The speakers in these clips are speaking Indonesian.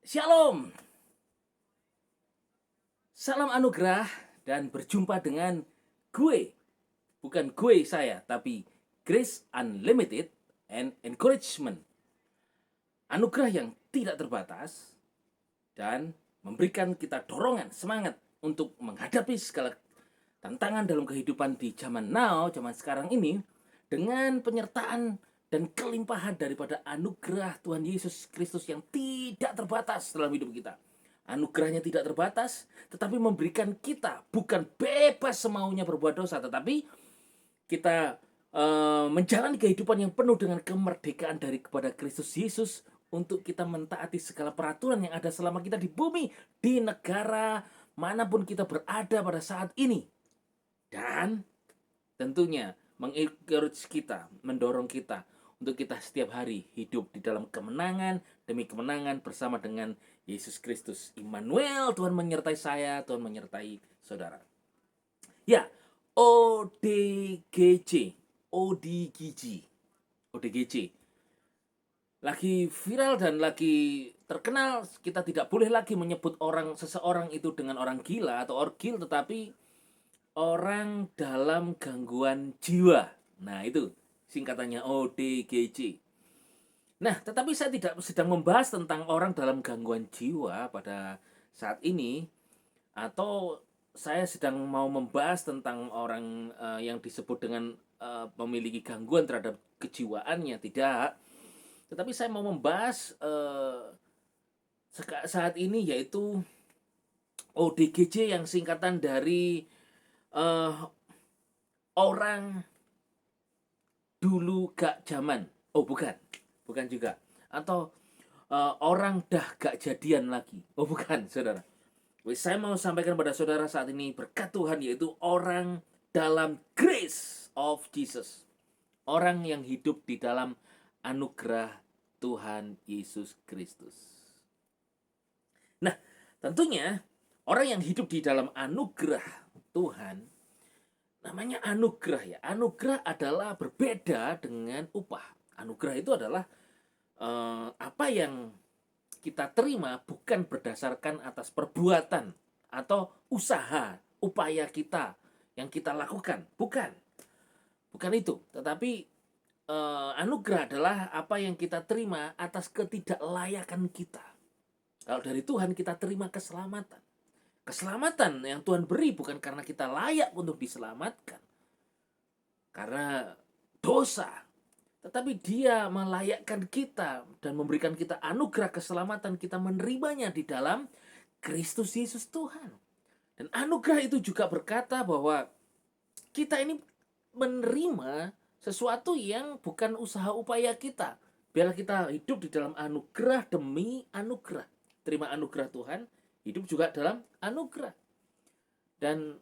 Shalom, salam anugerah dan berjumpa dengan gue. Bukan gue saya, tapi Grace Unlimited and Encouragement. Anugerah yang tidak terbatas dan memberikan kita dorongan, semangat untuk menghadapi segala tantangan dalam kehidupan di zaman now, zaman sekarang ini dengan penyertaan dan kelimpahan daripada anugerah Tuhan Yesus Kristus yang tidak terbatas dalam hidup kita. Anugerahnya tidak terbatas, tetapi memberikan kita bukan bebas semaunya berbuat dosa, tetapi kita menjalani kehidupan yang penuh dengan kemerdekaan dari kepada Kristus Yesus untuk kita mentaati segala peraturan yang ada selama kita di bumi, di negara manapun kita berada pada saat ini. Dan tentunya mengencourage kita, mendorong kita untuk kita setiap hari hidup di dalam kemenangan demi kemenangan bersama dengan Yesus Kristus. Immanuel, Tuhan menyertai saya, Tuhan menyertai saudara. Ya, ODGJ, ODGJ, ODGJ. Lagi viral dan lagi terkenal, kita tidak boleh lagi menyebut seseorang itu dengan orang gila atau orgil, tetapi orang dalam gangguan jiwa. Nah, itu singkatannya ODGJ. Nah, tetapi saya tidak sedang membahas tentang orang dalam gangguan jiwa pada saat ini, atau saya sedang mau membahas tentang orang yang disebut dengan memiliki gangguan terhadap kejiwaannya, tidak. Tetapi saya mau membahas saat ini yaitu ODGJ yang singkatan dari uh, orang dulu gak zaman. Oh, bukan juga. Atau orang dah gak jadian lagi. Oh, bukan, saudara. Saya mau sampaikan pada saudara saat ini berkat Tuhan, yaitu orang dalam grace of Jesus. Orang yang hidup di dalam anugerah Tuhan Yesus Kristus. Nah, tentunya orang yang hidup di dalam anugerah Tuhan, namanya anugerah ya. Anugerah adalah berbeda dengan upah. Anugerah itu adalah apa yang kita terima bukan berdasarkan atas perbuatan atau usaha, upaya kita yang kita lakukan. Bukan itu. Tetapi anugerah adalah apa yang kita terima atas ketidaklayakan kita. Kalau dari Tuhan kita terima keselamatan. Keselamatan yang Tuhan beri bukan karena kita layak untuk diselamatkan, karena dosa, tetapi Dia melayakkan kita dan memberikan kita anugerah keselamatan, kita menerimanya di dalam Kristus Yesus Tuhan. Dan anugerah itu juga berkata bahwa kita ini menerima sesuatu yang bukan usaha upaya kita. Biarlah kita hidup di dalam anugerah demi anugerah. Terima anugerah Tuhan, hidup juga dalam anugerah. Dan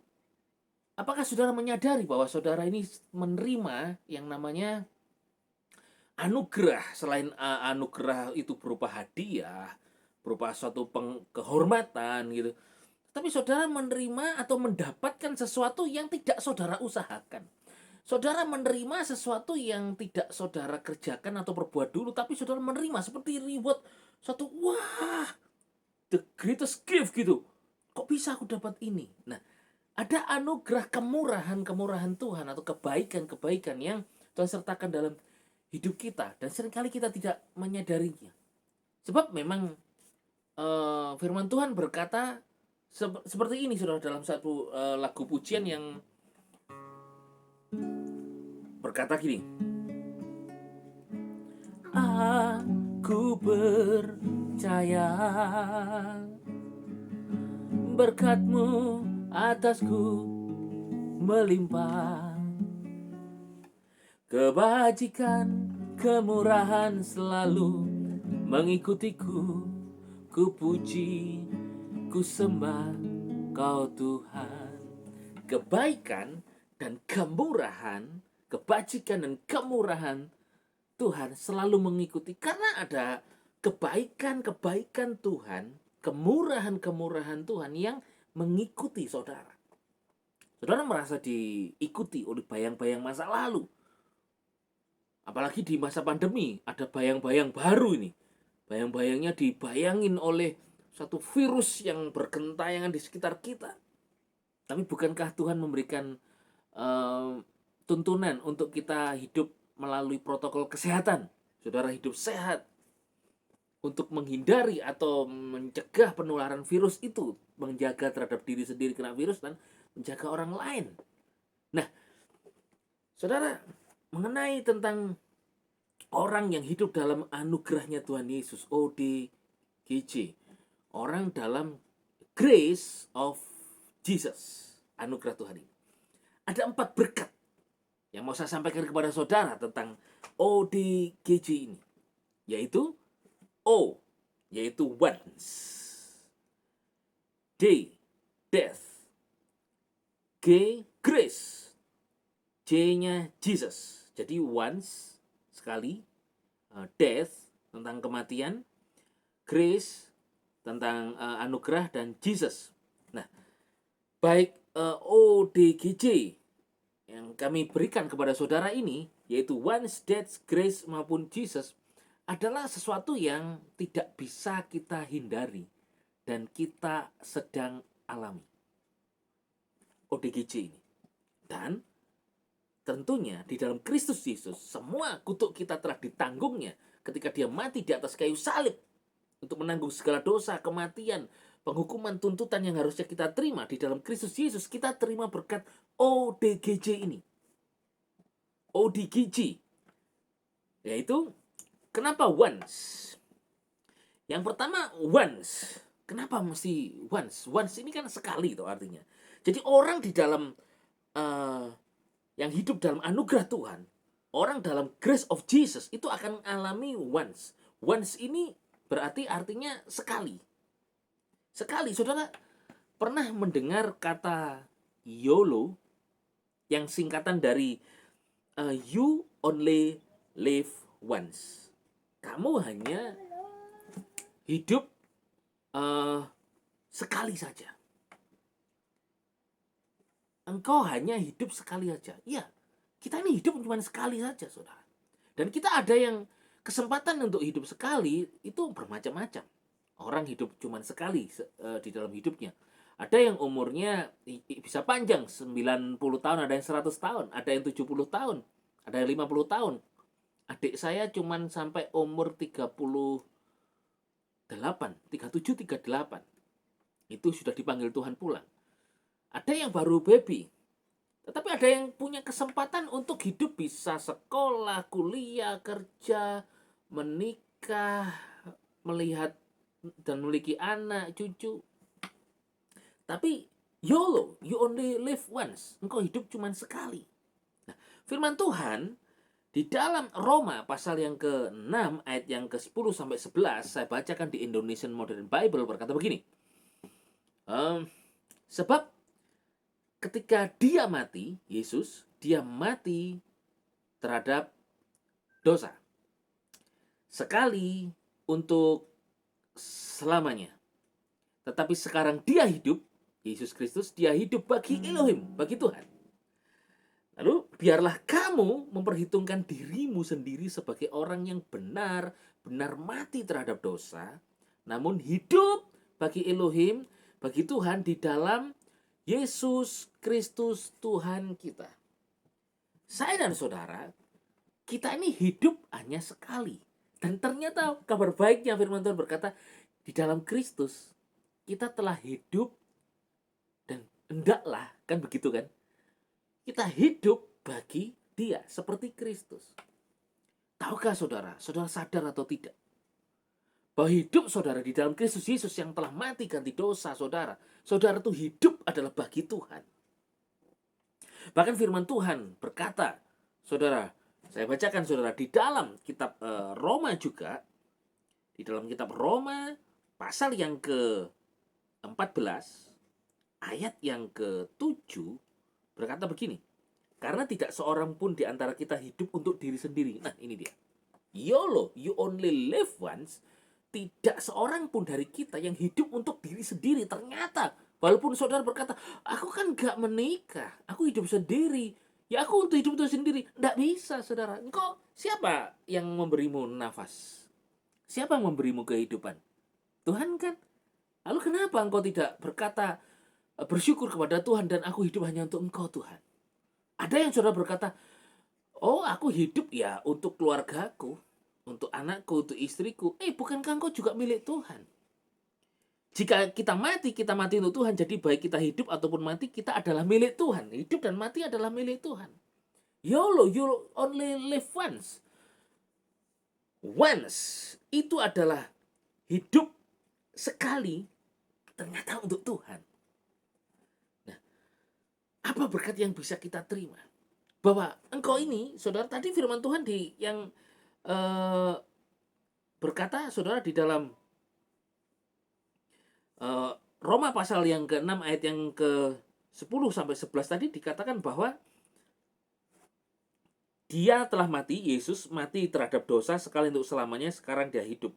apakah saudara menyadari bahwa saudara ini menerima yang namanya anugerah? Selain anugerah itu berupa hadiah, berupa suatu kehormatan gitu, tapi saudara menerima atau mendapatkan sesuatu yang tidak saudara usahakan. Saudara menerima sesuatu yang tidak saudara kerjakan atau perbuat dulu, tapi saudara menerima seperti reward, satu, wah, the greatest gift gitu. Kok bisa aku dapat ini? Nah, ada anugerah kemurahan Tuhan atau kebaikan-kebaikan yang Tuhan sertakan dalam hidup kita, dan seringkali kita tidak menyadarinya. Sebab memang firman Tuhan berkata seperti ini, saudara, dalam satu lagu pujian yang berkata gini, aku percaya berkat-Mu atasku melimpah, kebajikan, kemurahan selalu mengikutiku, ku puji, ku sembah Kau Tuhan. Kebaikan dan kemurahan, kebajikan dan kemurahan Tuhan selalu mengikuti, karena ada kebaikan-kebaikan Tuhan, kemurahan-kemurahan Tuhan yang mengikuti saudara. Saudara merasa diikuti oleh bayang-bayang masa lalu. Apalagi di masa pandemi, ada bayang-bayang baru ini. Bayang-bayangnya dibayangin oleh satu virus yang bergentayangan di sekitar kita. Tapi bukankah Tuhan memberikan eh, tuntunan untuk kita hidup melalui protokol kesehatan? Saudara hidup sehat untuk menghindari atau mencegah penularan virus itu, menjaga terhadap diri sendiri kena virus dan menjaga orang lain. Nah, saudara, mengenai tentang orang yang hidup dalam anugerahnya Tuhan Yesus, ODGJ, orang dalam grace of Jesus, anugerah Tuhan ini. Ada 4 berkat yang mau saya sampaikan kepada saudara tentang ODGJ ini, yaitu O, yaitu once, D, death, G, grace, J-nya Jesus. Jadi once, sekali, death, tentang kematian, grace, tentang anugerah, dan Jesus. Nah, baik ODGJ yang kami berikan kepada saudara ini, yaitu once, death, grace, maupun Jesus, adalah sesuatu yang tidak bisa kita hindari dan kita sedang alami. ODGJ ini. Dan tentunya di dalam Kristus Yesus, semua kutuk kita telah ditanggungnya ketika dia mati di atas kayu salib untuk menanggung segala dosa, kematian, penghukuman, tuntutan yang harusnya kita terima. Di dalam Kristus Yesus kita terima berkat ODGJ ini. ODGJ, yaitu kenapa once? Yang pertama once. Kenapa mesti once? Once ini kan sekali itu artinya. Jadi orang di dalam yang hidup dalam anugerah Tuhan, orang dalam grace of Jesus itu akan alami once. Once ini berarti artinya sekali. Sekali. Saudara pernah mendengar kata YOLO yang singkatan dari you only live once. Kamu hanya hidup sekali saja. Engkau hanya hidup sekali saja. Iya, kita ini hidup cuma sekali saja, saudara. Dan kita ada yang kesempatan untuk hidup sekali itu bermacam-macam. Orang hidup cuma sekali di dalam hidupnya. Ada yang umurnya bisa panjang, 90 tahun, ada yang 100 tahun, ada yang 70 tahun, ada yang 50 tahun. Adik saya cuma sampai umur 37, 38. Itu sudah dipanggil Tuhan pulang. Ada yang baru baby. Tetapi ada yang punya kesempatan untuk hidup bisa sekolah, kuliah, kerja, menikah, melihat dan memiliki anak, cucu. Tapi YOLO, you only live once. Engkau hidup cuma sekali. Nah, firman Tuhan di dalam Roma pasal yang ke-6 ayat yang ke-10 sampai 11, saya bacakan di Indonesian Modern Bible, berkata begini. Sebab ketika dia mati, Yesus, dia mati terhadap dosa. Sekali untuk selamanya. Tetapi sekarang dia hidup, Yesus Kristus, dia hidup bagi Elohim, bagi Tuhan. Lalu biarlah kamu memperhitungkan dirimu sendiri sebagai orang yang benar mati terhadap dosa, namun hidup bagi Elohim, bagi Tuhan di dalam Yesus Kristus Tuhan kita. Saya dan saudara, kita ini hidup hanya sekali. Dan ternyata kabar baiknya firman Tuhan berkata, di dalam Kristus kita telah hidup dan hendaklah, kan begitu kan? Kita hidup bagi dia seperti Kristus. Tahukah saudara, saudara sadar atau tidak? Bahwa hidup saudara di dalam Kristus Yesus yang telah mati ganti dosa saudara. Saudara itu hidup adalah bagi Tuhan. Bahkan firman Tuhan berkata, saudara, saya bacakan saudara di dalam kitab Roma juga. Di dalam kitab Roma pasal yang ke-14 ayat yang ke-7 berkata begini. Karena tidak seorang pun di antara kita hidup untuk diri sendiri. Nah, ini dia. YOLO, you only live once. Tidak seorang pun dari kita yang hidup untuk diri sendiri. Ternyata, walaupun saudara berkata, aku kan gak menikah, aku hidup sendiri. Ya aku untuk hidup itu sendiri. Nggak bisa, saudara. Engkau siapa yang memberimu nafas? Siapa yang memberimu kehidupan? Tuhan kan? Lalu kenapa engkau tidak berkata, bersyukur kepada Tuhan, dan aku hidup hanya untuk engkau Tuhan? Ada yang saudara berkata, oh aku hidup ya untuk keluargaku, untuk anakku, untuk istriku. Bukankah engkau juga milik Tuhan? Jika kita mati untuk Tuhan. Jadi baik kita hidup ataupun mati, kita adalah milik Tuhan. Hidup dan mati adalah milik Tuhan. YOLO, you only live once. Once itu adalah hidup sekali, ternyata untuk Tuhan. Nah, apa berkat yang bisa kita terima? Bahwa engkau ini, saudara, tadi firman Tuhan yang berkata, saudara, di dalam Roma pasal yang ke-6 ayat yang ke-10 sampai 11 tadi dikatakan bahwa dia telah mati, Yesus mati terhadap dosa sekali untuk selamanya, sekarang dia hidup.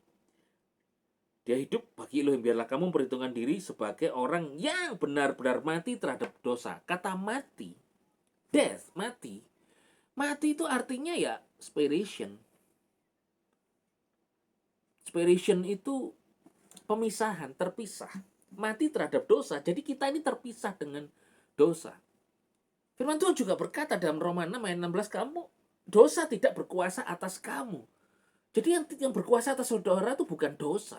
Dia hidup bagi Elohim, biarlah kamu memperhitungkan diri sebagai orang yang benar-benar mati terhadap dosa. Kata mati, death, mati itu artinya ya separation. Separation itu pemisahan, terpisah. Mati terhadap dosa, jadi kita ini terpisah dengan dosa. Firman Tuhan juga berkata dalam Roma 6 ayat 16, kamu, dosa tidak berkuasa atas kamu. Jadi yang berkuasa atas saudara itu bukan dosa.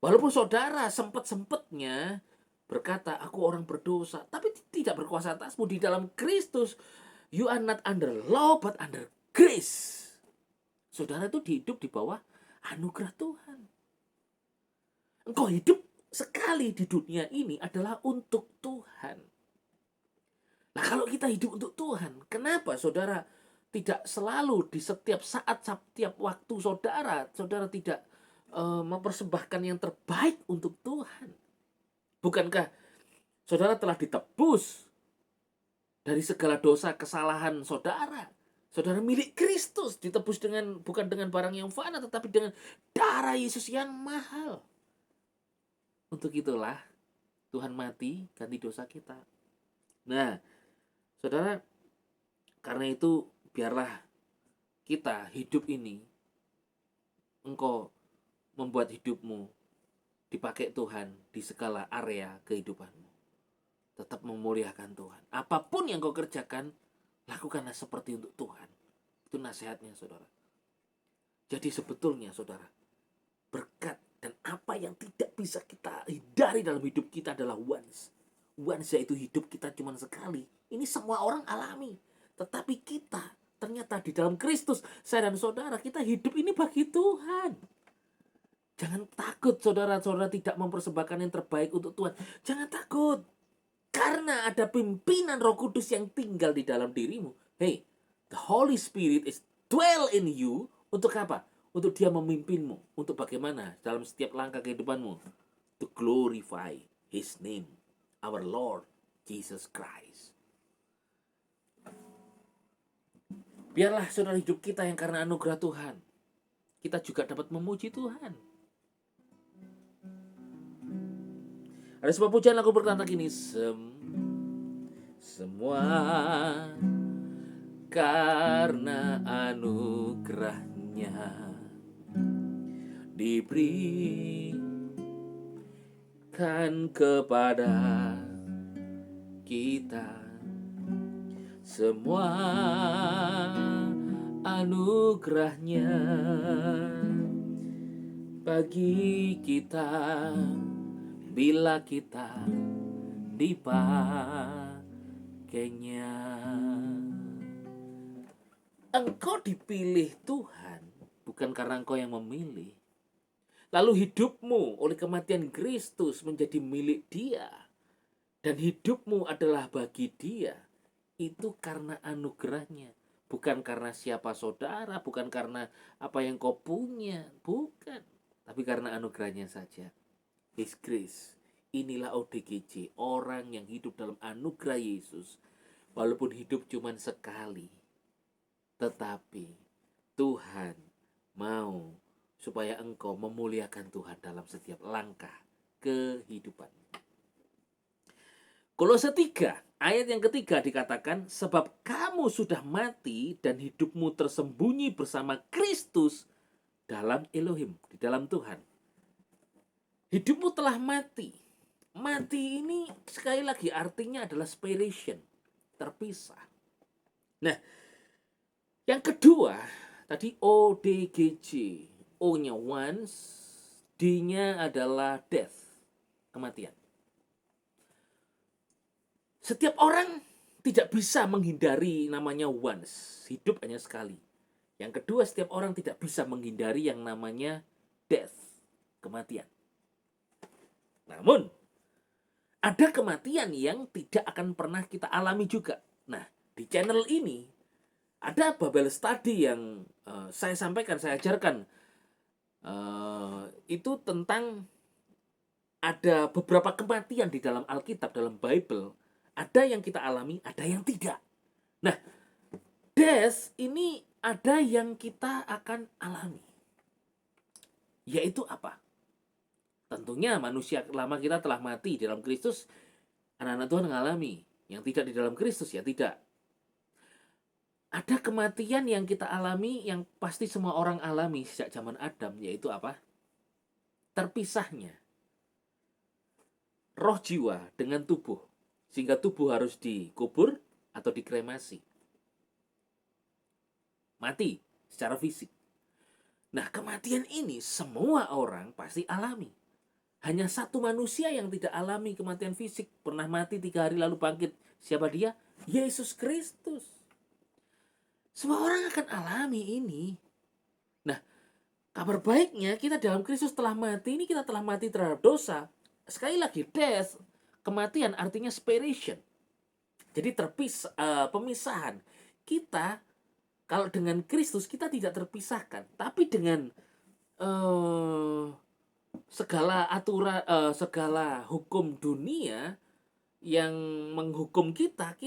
Walaupun saudara sempat-sempatnya berkata, aku orang berdosa, tapi tidak berkuasa atasmu. Di dalam Kristus, you are not under law, but under grace. Saudara itu hidup di bawah anugerah Tuhan. Engkau hidup sekali di dunia ini adalah untuk Tuhan. Nah, kalau kita hidup untuk Tuhan, kenapa saudara tidak selalu di setiap saat, setiap waktu saudara tidak mempersembahkan yang terbaik untuk Tuhan? Bukankah saudara telah ditebus dari segala dosa kesalahan saudara? Saudara milik Kristus, ditebus bukan dengan barang yang fana, tetapi dengan darah Yesus yang mahal. Untuk itulah Tuhan mati ganti dosa kita. Nah, saudara, karena itu biarlah kita hidup ini, engkau membuat hidupmu dipakai Tuhan di segala area kehidupanmu. Tetap memuliakan Tuhan. Apapun yang kau kerjakan, lakukanlah seperti untuk Tuhan. Itu nasihatnya, saudara. Jadi sebetulnya, saudara, berkat dan apa yang tidak bisa kita hindari dalam hidup kita adalah once. Once, yaitu hidup kita cuma sekali. Ini semua orang alami. Tetapi kita ternyata di dalam Kristus, saya dan saudara, kita hidup ini bagi Tuhan. Jangan takut, saudara-saudara, tidak mempersembahkan yang terbaik untuk Tuhan. Jangan takut. Karena ada pimpinan Roh Kudus yang tinggal di dalam dirimu. Hey, the Holy Spirit is dwell in you. Untuk apa? Untuk dia memimpinmu. Untuk bagaimana? Dalam setiap langkah kehidupanmu. To glorify His name. Our Lord Jesus Christ. Biarlah saudara hidup kita yang karena anugerah Tuhan, kita juga dapat memuji Tuhan. Ada sebuah pujian lagu berkata gini, semua karena anugerahnya diberikan kepada kita. Semua anugerahnya bagi kita bila kita dipakainya. Engkau dipilih Tuhan bukan karena engkau yang memilih. Lalu hidupmu oleh kematian Kristus menjadi milik Dia, dan hidupmu adalah bagi Dia. Itu karena anugerahnya, bukan karena siapa saudara, bukan karena apa yang kau punya, bukan, tapi karena anugerahnya saja. His grace. Inilah ODGJ, orang yang hidup dalam anugerah Yesus. Walaupun hidup cuma sekali, tetapi Tuhan mau supaya engkau memuliakan Tuhan dalam setiap langkah kehidupan. Kolose 3 ayat yang ketiga dikatakan, sebab kamu sudah mati dan hidupmu tersembunyi bersama Kristus dalam Elohim, di dalam Tuhan. Hidupmu telah mati. Mati ini sekali lagi artinya adalah separation, terpisah. Nah, yang kedua, tadi ODGJ. O-nya once, D-nya adalah death, kematian. Setiap orang tidak bisa menghindari namanya once, hidup hanya sekali. Yang kedua, setiap orang tidak bisa menghindari yang namanya death, kematian. Namun, ada kematian yang tidak akan pernah kita alami juga. Nah, di channel ini ada Bible study yang saya sampaikan, saya ajarkan. Itu tentang ada beberapa kematian di dalam Alkitab, dalam Bible. Ada yang kita alami, ada yang tidak. Nah, death ini ada yang kita akan alami. Yaitu apa? Tentunya manusia lama kita telah mati di dalam Kristus. Anak-anak Tuhan mengalami. Yang tidak di dalam Kristus ya tidak. Ada kematian yang kita alami, yang pasti semua orang alami sejak zaman Adam, yaitu apa? Terpisahnya roh jiwa dengan tubuh, sehingga tubuh harus dikubur atau dikremasi. Mati secara fisik. Nah, kematian ini semua orang pasti alami. Hanya satu manusia yang tidak alami kematian fisik, pernah mati 3 hari lalu bangkit. Siapa dia? Yesus Kristus. Semua orang akan alami ini. Nah, kabar baiknya kita dalam Kristus telah mati, ini kita telah mati terhadap dosa. Sekali lagi, death, kematian artinya separation. Jadi pemisahan. Kita, kalau dengan Kristus kita tidak terpisahkan. Tapi dengan segala aturan, segala hukum dunia yang menghukum kita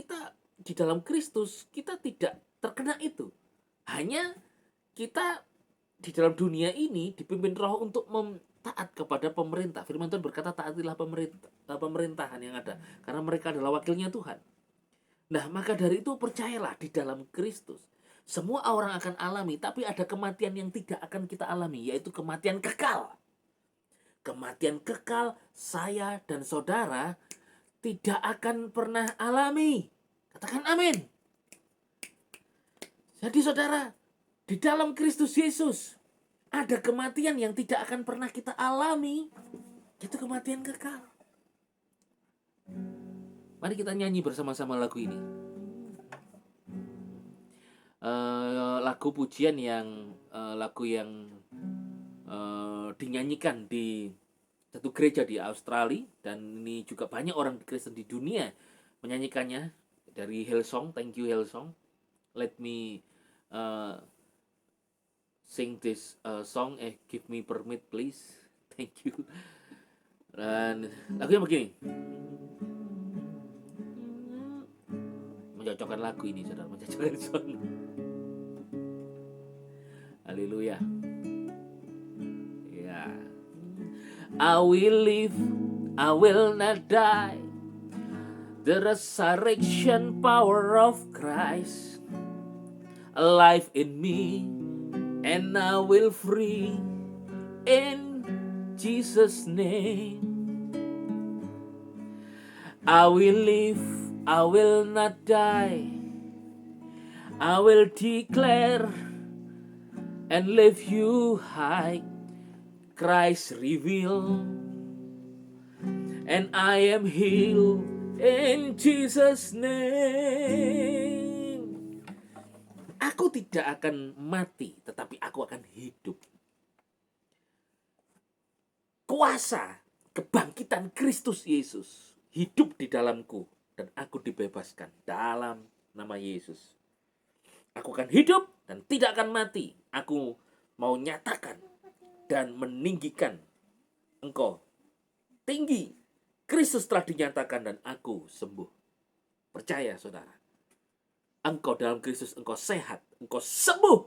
di dalam Kristus, kita tidak terkena itu. Hanya kita di dalam dunia ini dipimpin roh untuk taat kepada pemerintah. Firman Tuhan berkata, taatilah pemerintahan yang ada, karena mereka adalah wakilnya Tuhan. Nah, maka dari itu percayalah di dalam Kristus. Semua orang akan alami, tapi ada kematian yang tidak akan kita alami, yaitu kematian kekal. Kematian kekal saya dan saudara tidak akan pernah alami. Katakan amin. Jadi saudara, di dalam Kristus Yesus ada kematian yang tidak akan pernah kita alami. Itu kematian kekal. Mari kita nyanyi bersama-sama lagu ini. Lagu pujian yang lagu yang dinyanyikan di satu gereja di Australia, dan ini juga banyak orang Kristen di dunia menyanyikannya, dari Hillsong. Thank you Hillsong. Let me sing this song. Give me permit please. Thank you. Dan lagunya begini. Mencocokkan lagu ini, saudara, mencocokkan song. Haleluya. Ya. I will live, I will not die. The resurrection power of Christ alive in me, and I will free in Jesus' name. I will live, I will not die. I will declare and lift you high. Christ revealed, and I am healed in Jesus' name. Aku tidak akan mati, tetapi aku akan hidup. Kuasa kebangkitan Kristus Yesus hidup di dalamku, dan aku dibebaskan dalam nama Yesus. Aku akan hidup dan tidak akan mati. Aku mau nyatakan dan meninggikan engkau tinggi. Kristus telah dinyatakan dan aku sembuh. Percaya saudara. Engkau dalam Kristus, engkau sehat, engkau sembuh,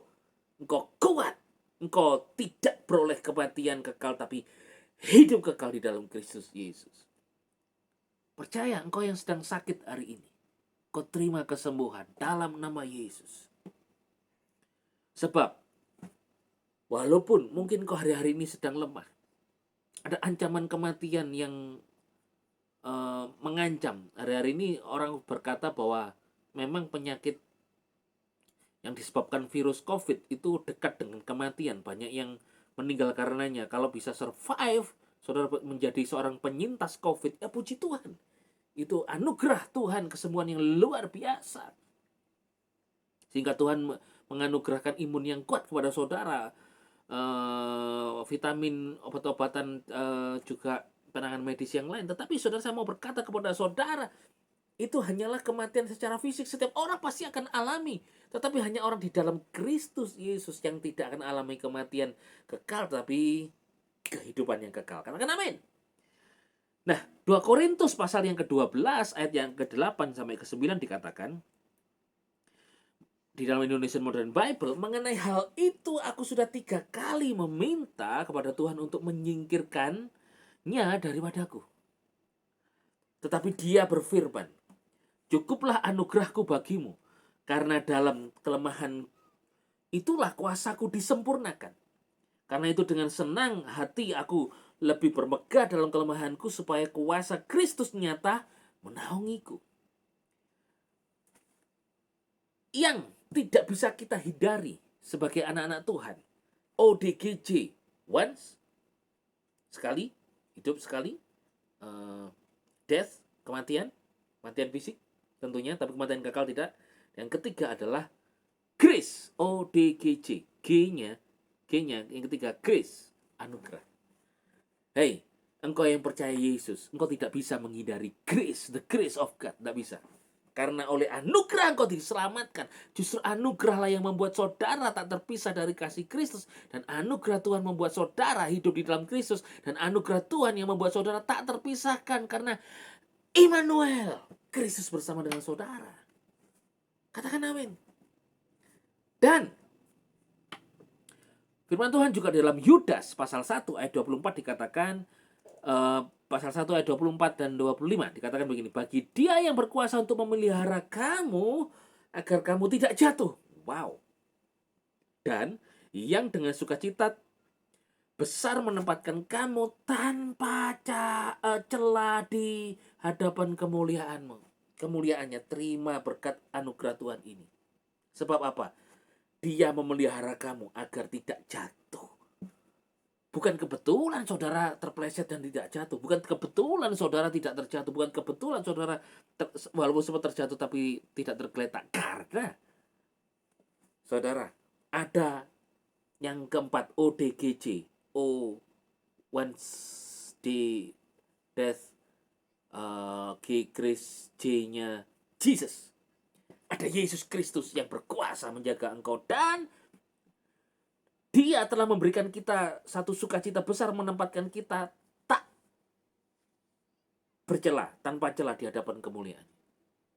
engkau kuat, engkau tidak beroleh kematian kekal, tapi hidup kekal di dalam Kristus Yesus. Percaya, engkau yang sedang sakit hari ini, kau terima kesembuhan dalam nama Yesus. Sebab Walaupun mungkin kau hari-hari ini sedang lemah, ada ancaman kematian yang mengancam. Hari-hari ini orang berkata bahwa memang penyakit yang disebabkan virus COVID itu dekat dengan kematian. Banyak yang meninggal karenanya. Kalau bisa survive, saudara menjadi seorang penyintas COVID, ya puji Tuhan. Itu anugerah Tuhan, kesembuhan yang luar biasa. Sehingga Tuhan menganugerahkan imun yang kuat kepada saudara. Vitamin, obat-obatan, juga penanganan medis yang lain. Tetapi saudara, saya mau berkata kepada saudara, itu hanyalah kematian secara fisik. Setiap orang pasti akan alami. Tetapi hanya orang di dalam Kristus Yesus yang tidak akan alami kematian kekal, tapi kehidupan yang kekal. Katakan amin. Nah, 2 Korintus pasal yang ke-12 ayat yang ke-8 sampai ke-9 dikatakan di dalam Indonesian Modern Bible, mengenai hal itu aku sudah 3 kali meminta kepada Tuhan untuk menyingkirkannya daripadaku. Tetapi Dia berfirman, cukuplah anugerahku bagimu, karena dalam kelemahan itulah kuasaku disempurnakan. Karena itu dengan senang hati aku lebih bermegah dalam kelemahanku, supaya kuasa Kristus nyata menaungiku. Yang tidak bisa kita hindari sebagai anak-anak Tuhan, ODGJ, once, sekali, hidup sekali, death, kematian fisik tentunya, tapi kematian kekal tidak. Yang ketiga adalah grace, ODGJ, G-nya yang ketiga grace, anugerah. Hei, engkau yang percaya Yesus, engkau tidak bisa menghindari grace, the grace of God, tidak bisa. Karena oleh anugerah engkau diselamatkan. Justru anugerahlah yang membuat saudara tak terpisah dari kasih Kristus. Dan anugerah Tuhan membuat saudara hidup di dalam Kristus. Dan anugerah Tuhan yang membuat saudara tak terpisahkan. Karena Immanuel, Kristus bersama dengan saudara. Katakan amin. Dan firman Tuhan juga dalam Yudas pasal 1 ayat 24 dikatakan, pasal 1 ayat 24 dan 25 dikatakan begini, bagi Dia yang berkuasa untuk memelihara kamu agar kamu tidak jatuh. Wow. Dan yang dengan sukacita besar menempatkan kamu tanpa celah di hadapan kemuliaannya. Terima berkat anugerah Tuhan ini. Sebab apa? Dia memelihara kamu agar tidak jatuh. Bukan kebetulan saudara terpeleset dan tidak jatuh. Bukan kebetulan saudara tidak terjatuh. Bukan kebetulan saudara walaupun sempat terjatuh tapi tidak tergeletak. Karena saudara, ada yang keempat, ODGJ. O, once, D, death, G, grace, J-nya Jesus. Ada Yesus Kristus yang berkuasa menjaga engkau, dan Dia telah memberikan kita satu sukacita besar, menempatkan kita tak bercela, tanpa celah di hadapan kemuliaan.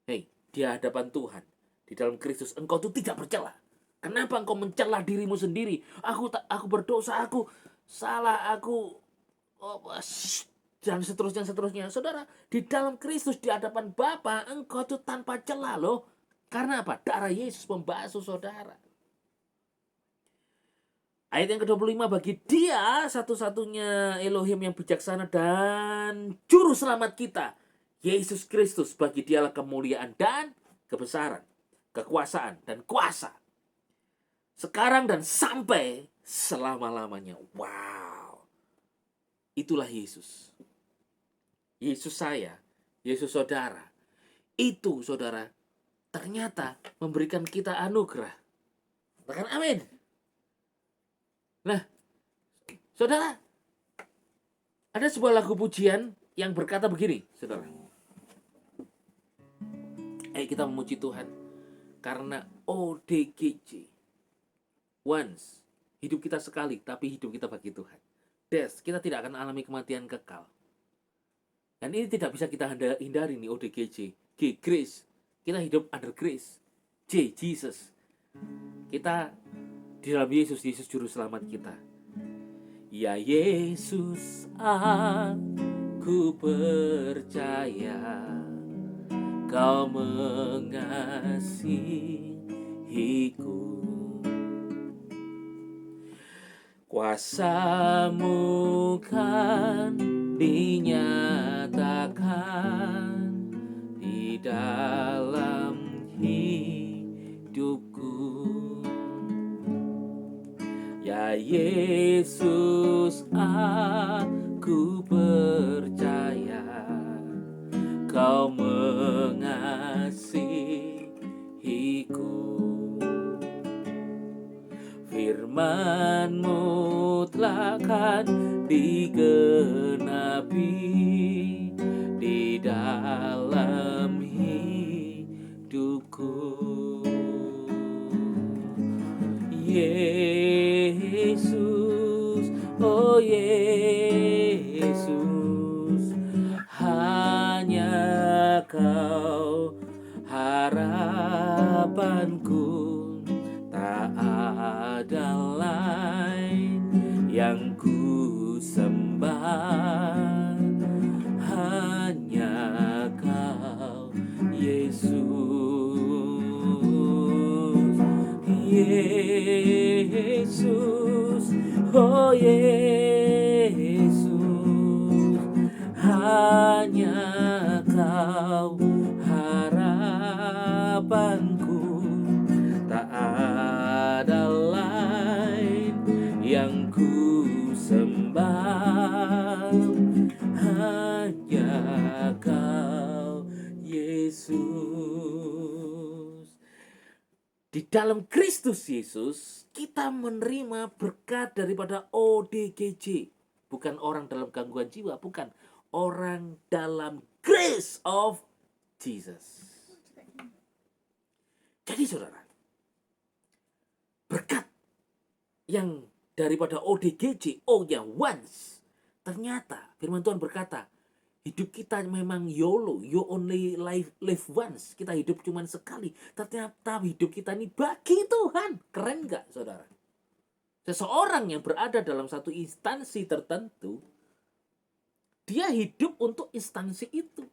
Hei, di hadapan Tuhan, di dalam Kristus, engkau itu tidak bercela. Kenapa engkau mencela dirimu sendiri? Aku berdosa, aku salah, aku dan seterusnya. Saudara, di dalam Kristus, di hadapan Bapa, engkau itu tanpa celah loh. Karena apa? Darah Yesus membasuh saudara. Ayat yang ke-25, bagi Dia satu-satunya Elohim yang bijaksana dan juru selamat kita, Yesus Kristus, bagi Dialah kemuliaan dan kebesaran, kekuasaan dan kuasa, sekarang dan sampai selama-lamanya. Wow. Itulah Yesus. Yesus saya, Yesus saudara. Itu saudara, ternyata memberikan kita anugerah. Katakan amin. Nah, saudara, ada sebuah lagu pujian yang berkata begini, saudara. Ayo kita memuji Tuhan karena ODGJ. Once, hidup kita sekali, tapi hidup kita bagi Tuhan. Death, kita tidak akan alami kematian kekal. Dan ini tidak bisa kita hindari nih, ODGJ. G, grace, kita hidup under grace. J, Jesus, kita di dalam Yesus, Yesus juru selamat kita. Ya Yesus, aku percaya Kau mengasihiku. Kuasa-Mu kan dinyatakan di dalam hidupku. Ya Yesus, aku percaya Kau mengasihiku. Firman-Mu takkan digenapi di dalam hidupku. Yesus, oh Yesus, hanya Kau harapanku, tak ada lain yang ku sembah, hanya Kau Yesus. Yesus, oh Yesus, hanya Kau harapanku, tak ada lain yang ku sembah, hanya Kau Yesus. Di dalam Kristus Yesus, kita menerima berkat daripada ODGJ. Bukan orang dalam gangguan jiwa, bukan. Orang dalam grace of Jesus. Jadi saudara, berkat yang daripada ODGJ, oh ya once, ternyata firman Tuhan berkata, hidup kita memang YOLO, you only live once. Kita hidup cuma sekali. Ternyata hidup kita ini bagi Tuhan. Keren gak saudara? Seseorang yang berada dalam satu instansi tertentu, dia hidup untuk instansi itu.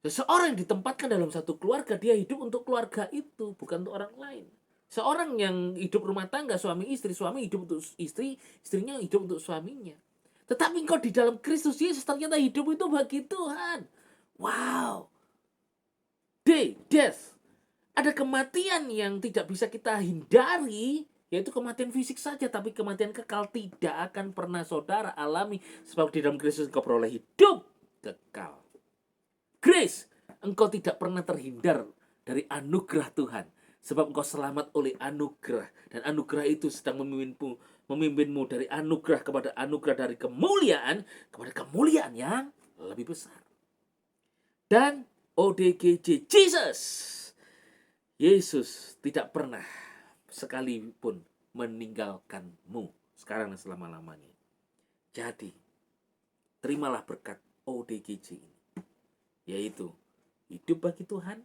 Seseorang yang ditempatkan dalam satu keluarga, dia hidup untuk keluarga itu, bukan untuk orang lain. Seorang yang hidup rumah tangga, suami hidup untuk istri, istrinya hidup untuk suaminya. Tetapi engkau di dalam Kristus Yesus, ternyata hidup itu bagi Tuhan. Wow. Death. Ada kematian yang tidak bisa kita hindari, yaitu kematian fisik saja. Tapi kematian kekal tidak akan pernah saudara alami. Sebab di dalam Kristus engkau peroleh hidup kekal. Grace, engkau tidak pernah terhindar dari anugerah Tuhan. Sebab engkau selamat oleh anugerah. Dan anugerah itu sedang memimpinmu dari anugerah kepada anugerah, dari kemuliaan kepada kemuliaan yang lebih besar. Dan ODGJ Jesus, Yesus tidak pernah sekalipun meninggalkanmu sekarang dan selama-lamanya. Jadi, terimalah berkat ODGJ ini, yaitu hidup bagi Tuhan,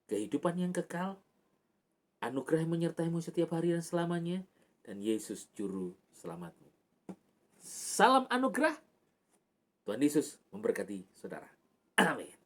kehidupan yang kekal, anugerah yang menyertaimu setiap hari dan selamanya, dan Yesus juru selamatmu. Salam anugerah. Tuhan Yesus memberkati saudara. Amin.